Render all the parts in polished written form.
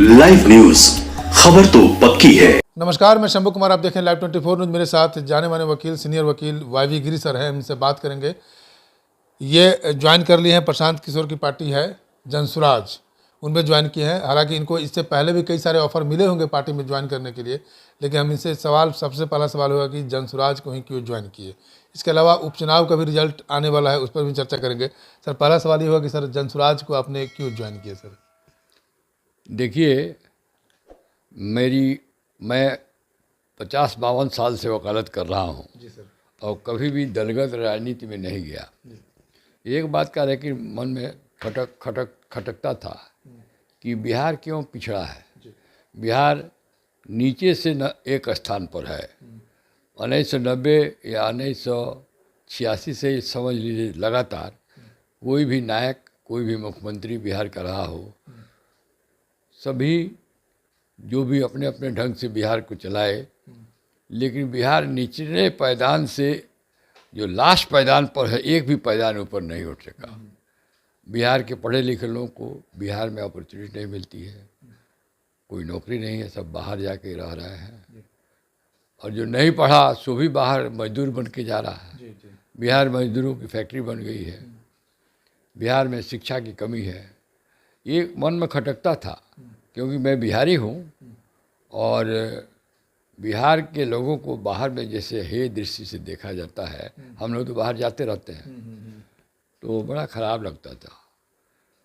Live news, खबर तो पक्की है। नमस्कार, मैं शंभू कुमार, आप देखें लाइव 24 न्यूज। मेरे साथ जाने माने वकील, सीनियर वकील वाईवी गिरी सर हैं, इनसे बात करेंगे। ये ज्वाइन कर लिए हैं, प्रशांत किशोर की पार्टी है जनसुराज, उनमें ज्वाइन किए हैं। हालांकि इनको इससे पहले भी कई सारे ऑफर मिले होंगे पार्टी में ज्वाइन करने के लिए, लेकिन हम इनसे सबसे पहला सवाल होगा कि जनसुराज को ही क्यों ज्वाइन किए। इसके अलावा उपचुनाव का भी रिजल्ट आने वाला है, उस पर भी चर्चा करेंगे। सर, पहला सवाल ये होगा कि सर जनसुराज को आपने क्यों ज्वाइन किया? सर देखिए, मैं 50-52 साल से वकालत कर रहा हूँ जी सर। और कभी भी दलगत राजनीति में नहीं गया। एक बात का लेकिन मन में खटकता था कि बिहार क्यों पिछड़ा है। बिहार नीचे से न एक स्थान पर है। 1990 या 1986 से समझ लीजिए लगातार कोई भी नायक, कोई भी मुख्यमंत्री बिहार का रहा हो, सभी जो भी अपने अपने ढंग से बिहार को चलाए, लेकिन बिहार निचले पायदान से जो लास्ट पायदान पर है, एक भी पायदान ऊपर नहीं उठ सका। बिहार के पढ़े लिखे लोगों को बिहार में अपॉर्चुनिटी नहीं मिलती है, कोई नौकरी नहीं है, सब बाहर जाके रह रहे हैं। और जो नहीं पढ़ा सो भी बाहर मजदूर बन के जा रहा है। बिहार मजदूरों की फैक्ट्री बन गई है। बिहार में शिक्षा की कमी है। ये मन में खटकता था, क्योंकि मैं बिहारी हूँ और बिहार के लोगों को बाहर में जैसे हे दृष्टि से देखा जाता है, हम लोग तो बाहर जाते रहते हैं, तो बड़ा ख़राब लगता था।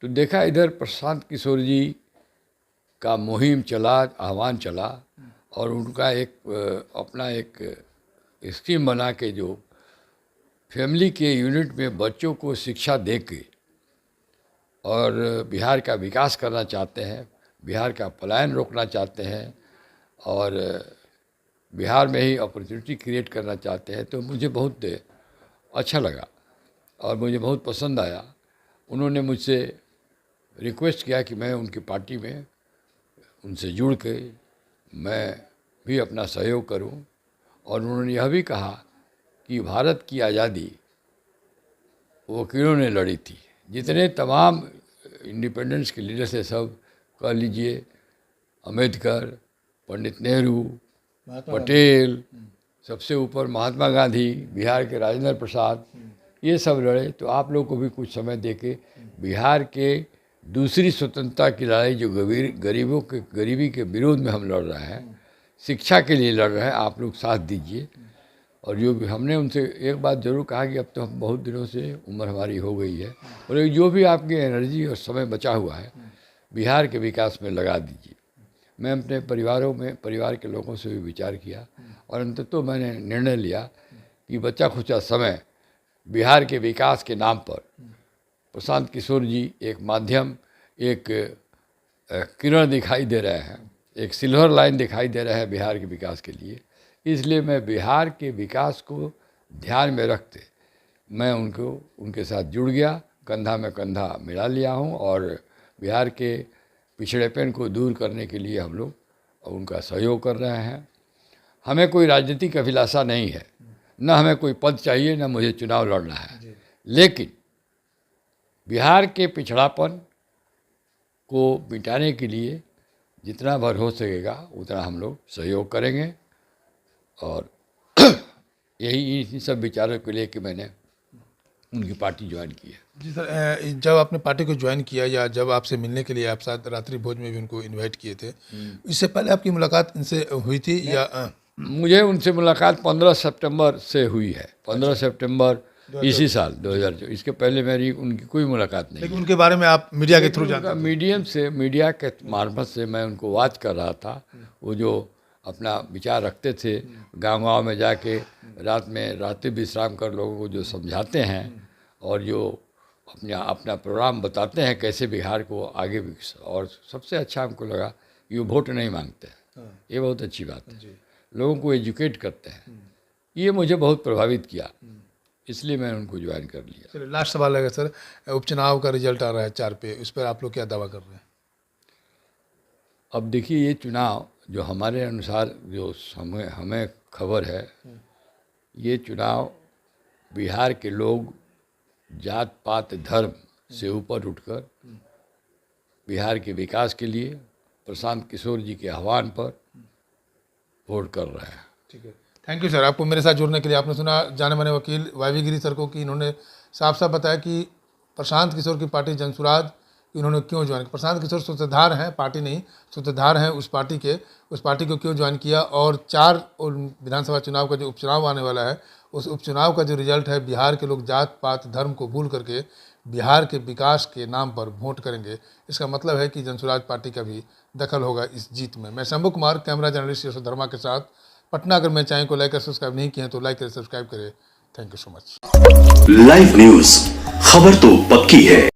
तो देखा इधर प्रशांत किशोर जी का मुहिम चला, आह्वान चला, और उनका अपना एक स्कीम बना के जो फैमिली के यूनिट में बच्चों को शिक्षा दे के और बिहार का विकास करना चाहते हैं, बिहार का पलायन रोकना चाहते हैं और बिहार में ही अपॉर्चुनिटी क्रिएट करना चाहते हैं, तो मुझे बहुत अच्छा लगा और मुझे बहुत पसंद आया। उन्होंने मुझसे रिक्वेस्ट किया कि मैं उनकी पार्टी में उनसे जुड़ के मैं भी अपना सहयोग करूं, और उन्होंने यह भी कहा कि भारत की आज़ादी वकीलों ने लड़ी थी। जितने तमाम इंडिपेंडेंस के लीडर थे, सब कह लीजिए अम्बेडकर, पंडित नेहरू, पटेल, सबसे ऊपर महात्मा गांधी, बिहार के राजेंद्र प्रसाद, ये सब लड़े। तो आप लोग को भी कुछ समय देके बिहार के दूसरी स्वतंत्रता की लड़ाई, जो गरीबी के विरोध में हम लड़ रहे हैं, शिक्षा के लिए लड़ रहे हैं, आप लोग साथ दीजिए। और जो भी हमने उनसे एक बात ज़रूर कहा कि अब तो हम बहुत दिनों से उम्र हमारी हो गई है, और जो भी आपकी एनर्जी और समय बचा हुआ है बिहार के विकास में लगा दीजिए। मैं अपने परिवार के लोगों से भी विचार किया और अंततः मैंने निर्णय लिया कि बचा खुचा समय बिहार के विकास के नाम पर प्रशांत किशोर जी एक माध्यम, एक किरण दिखाई दे रहे हैं, एक सिल्वर लाइन दिखाई दे रहे हैं बिहार के विकास के लिए। इसलिए मैं बिहार के विकास को ध्यान में रखते मैं उनके साथ जुड़ गया, कंधा में कंधा मिला लिया हूँ, और बिहार के पिछड़ेपन को दूर करने के लिए हम लोग उनका सहयोग कर रहे हैं। हमें कोई राजनीतिक अभिलाषा नहीं है, न हमें कोई पद चाहिए, न मुझे चुनाव लड़ना है, लेकिन बिहार के पिछड़ापन को मिटाने के लिए जितना भर हो सकेगा उतना हम लोग सहयोग करेंगे। और यही इन सब विचारों को लेकर मैंने उनकी पार्टी ज्वाइन की है। जी सर, जब आपने पार्टी को ज्वाइन किया या जब आपसे मिलने के लिए आप साथ रात्रि भोज में भी उनको इनवाइट किए थे, इससे पहले आपकी मुलाकात इनसे हुई थी या? मुझे उनसे मुलाकात 15 सितंबर से हुई है। 15 सितंबर इसी साल 2024। इसके पहले मेरी उनकी कोई मुलाकात नहीं। लेकिन उनके बारे में आप मीडिया के थ्रू जानते थे? मीडिया के मार्फत से मैं उनको वॉच कर रहा था। वो जो अपना विचार रखते थे, गाँव में जाके रात्रि विश्राम कर लोगों को जो समझाते हैं और जो अपना प्रोग्राम बताते हैं कैसे बिहार को आगे, और सबसे अच्छा हमको लगा कि वो वोट नहीं मांगते हैं। ये बहुत अच्छी बात है, लोगों को एजुकेट करते हैं। ये मुझे बहुत प्रभावित किया, इसलिए मैंने उनको ज्वाइन कर लिया। चलिए, लास्ट सवाल है सर, उपचुनाव का रिजल्ट आ रहा है 4 पे, उस पर आप लोग क्या दावा कर रहे हैं? अब देखिए, ये चुनाव जो हमारे अनुसार जो हमें खबर है, ये चुनाव बिहार के लोग जात पात धर्म से ऊपर उठकर बिहार के विकास के लिए प्रशांत किशोर जी के आह्वान पर वोट कर रहे हैं। ठीक है, थैंक यू सर, आपको मेरे साथ जुड़ने के लिए। आपने सुना जाने माने वकील वाईवी गिरी सर को कि इन्होंने साफ साफ बताया कि प्रशांत किशोर की पार्टी जनसुराज इन्होंने क्यों ज्वाइन किया। प्रशांत किशोर सूत्रधार हैं, पार्टी नहीं, सूत्रधार हैं उस पार्टी को क्यों ज्वाइन किया। और 4 विधानसभा चुनाव का जो उपचुनाव आने वाला है, उस उपचुनाव का जो रिजल्ट है, बिहार के लोग जात पात धर्म को भूल करके बिहार के विकास के नाम पर वोट करेंगे। इसका मतलब है कि जनसुराज पार्टी का भी दखल होगा इस जीत में। मैं शंभू कुमार, कैमरा जर्नलिस्ट यशोधर्मा के साथ पटना। अगर मेरे चैनल को लाइक और सब्सक्राइब नहीं किए हैं तो लाइक करें, सब्सक्राइब करें। Thank you so much. Live news, खबर तो पक्की है।